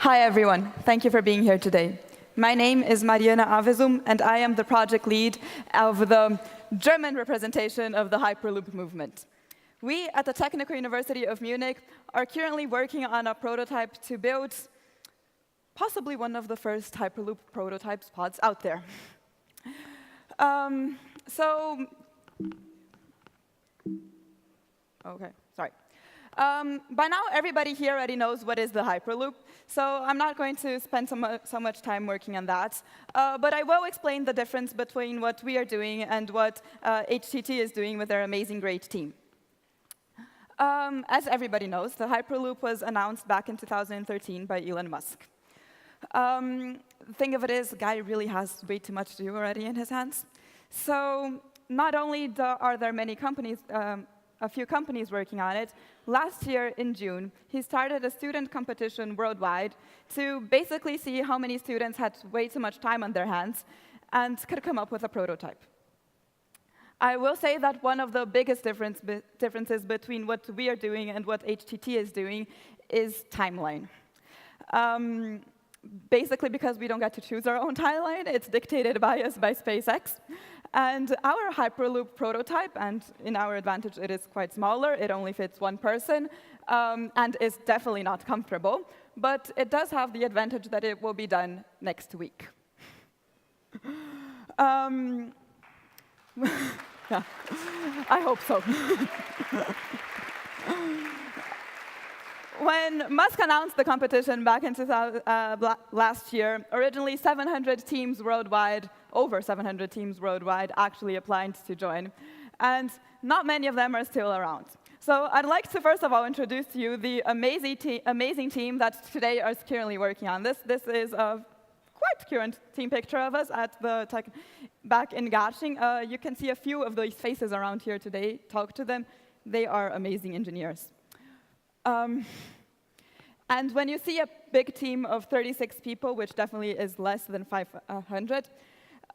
Hi, everyone. Thank you for being here today. My name is Mariana Avezum, and I am the project lead of the German representation of the Hyperloop movement. We at the Technical University of Munich are currently working on a prototype to build possibly one of the first Hyperloop prototype pods out there. By now, everybody here already knows what is the Hyperloop, so I'm not going to spend so much time working on that. But I will explain the difference between what we are doing and what HTT is doing with their amazing, great team. As everybody knows, the Hyperloop was announced back in 2013 by Elon Musk. The thing of it is, the guy really has way too much to do already in his hands. So not only are there many companies, a few companies working on it, last year in June, he started a student competition worldwide to basically see how many students had way too much time on their hands and could come up with a prototype. I will say that one of the biggest differences between what we are doing and what HTT is doing is timeline. Basically, because we don't get to choose our own timeline, it's dictated by us by SpaceX. And our Hyperloop prototype, and in our advantage, it is quite smaller. It only fits one person, and is definitely not comfortable. But it does have the advantage that it will be done next week. Yeah, I hope so. When Musk announced the competition back in last year, originally 700 teams worldwide, over 700 teams worldwide, actually applied to join. And not many of them are still around. So I'd like to first of all introduce to you the amazing team that today is currently working on this. This is a quite current team picture of us at the back in Garching. You can see a few of these faces around here today. Talk to them. They are amazing engineers. And when you see a big team of 36 people, which definitely is less than 500,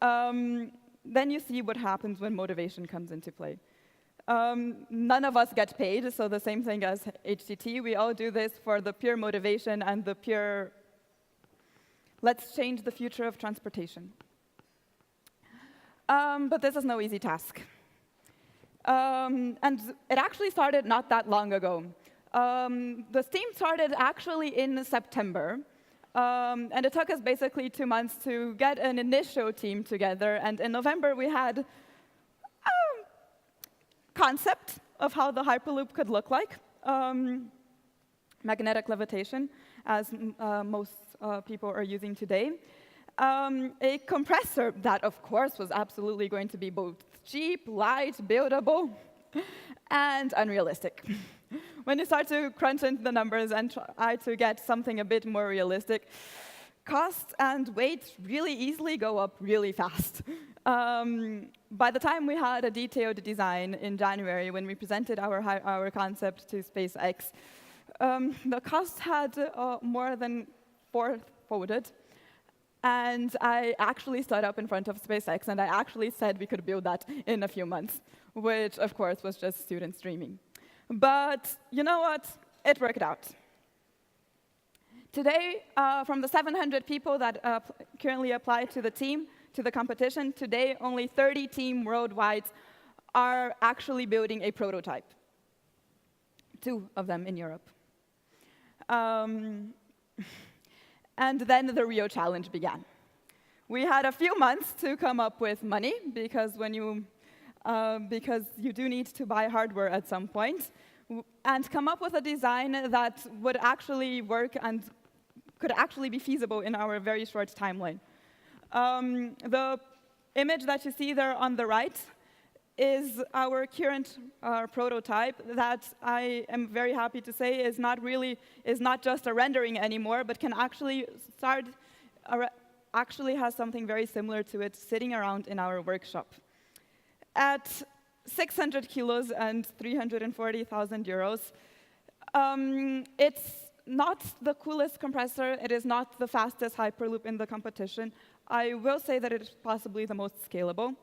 then you see what happens when motivation comes into play. None of us get paid, so the same thing as HTT. We all do this for the pure motivation and the pure, let's change the future of transportation. But this is no easy task. And it actually started not that long ago. The team started actually in September, and it took us basically 2 months to get an initial team together. And in November, we had a concept of how the Hyperloop could look like, magnetic levitation, as most people are using today. A compressor that, of course, was absolutely going to be both cheap, light, buildable, and unrealistic. When you start to crunch into the numbers and try to get something a bit more realistic, costs and weight really easily go up really fast. By the time we had a detailed design in January, when we presented our concept to SpaceX, the cost had more than fourfolded. And I actually stood up in front of SpaceX, and I actually said we could build that in a few months, which, of course, was just students dreaming. But you know what? It worked out. Today, from the 700 people that currently apply to the team, to the competition, today only 30 teams worldwide are actually building a prototype. 2 of them in Europe. And then the real challenge began. We had a few months to come up with money, because you do need to buy hardware at some point, and come up with a design that would actually work and could actually be feasible in our very short timeline. The image that you see there on the right is our current prototype that I am very happy to say is not just a rendering anymore, but can actually actually has something very similar to it sitting around in our workshop. At 600 kilos and 340,000 euros, it's not the coolest compressor. It is not the fastest Hyperloop in the competition. I will say that it is possibly the most scalable.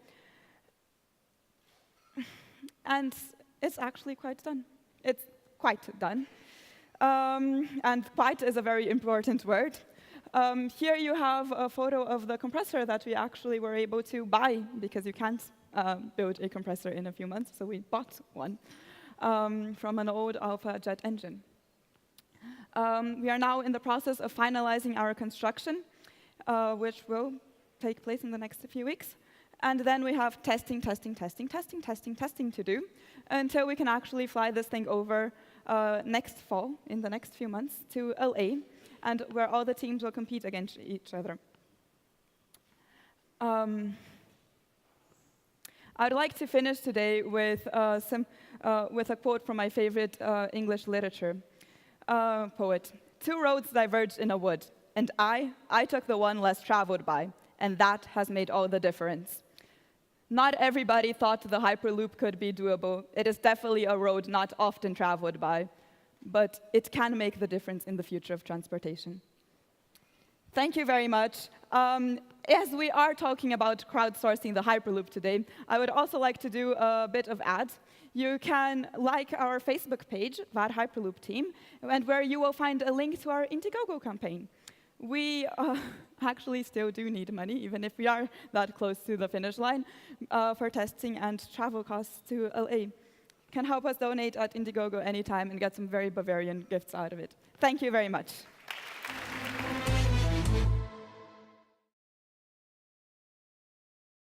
And it's actually quite done. It's quite done. And quite is a very important word. Here you have a photo of the compressor that we actually were able to buy, because you can't build a compressor in a few months, so we bought one from an old Alpha jet engine. We are now in the process of finalizing our construction, which will take place in the next few weeks. And then we have testing to do until we can actually fly this thing over next fall, in the next few months, to LA, and where all the teams will compete against each other. I'd like to finish today with a quote from my favorite English literature poet. "Two roads diverged in a wood, and I took the one less traveled by, and that has made all the difference." Not everybody thought the Hyperloop could be doable. It is definitely a road not often traveled by, but it can make the difference in the future of transportation. Thank you very much. As we are talking about crowdsourcing the Hyperloop today, I would also like to do a bit of ads. You can like our Facebook page, VAR Hyperloop team, and where you will find a link to our Indiegogo campaign. We actually still do need money, even if we are that close to the finish line, for testing and travel costs to LA. Can help us donate at Indiegogo anytime and get some very Bavarian gifts out of it. Thank you very much.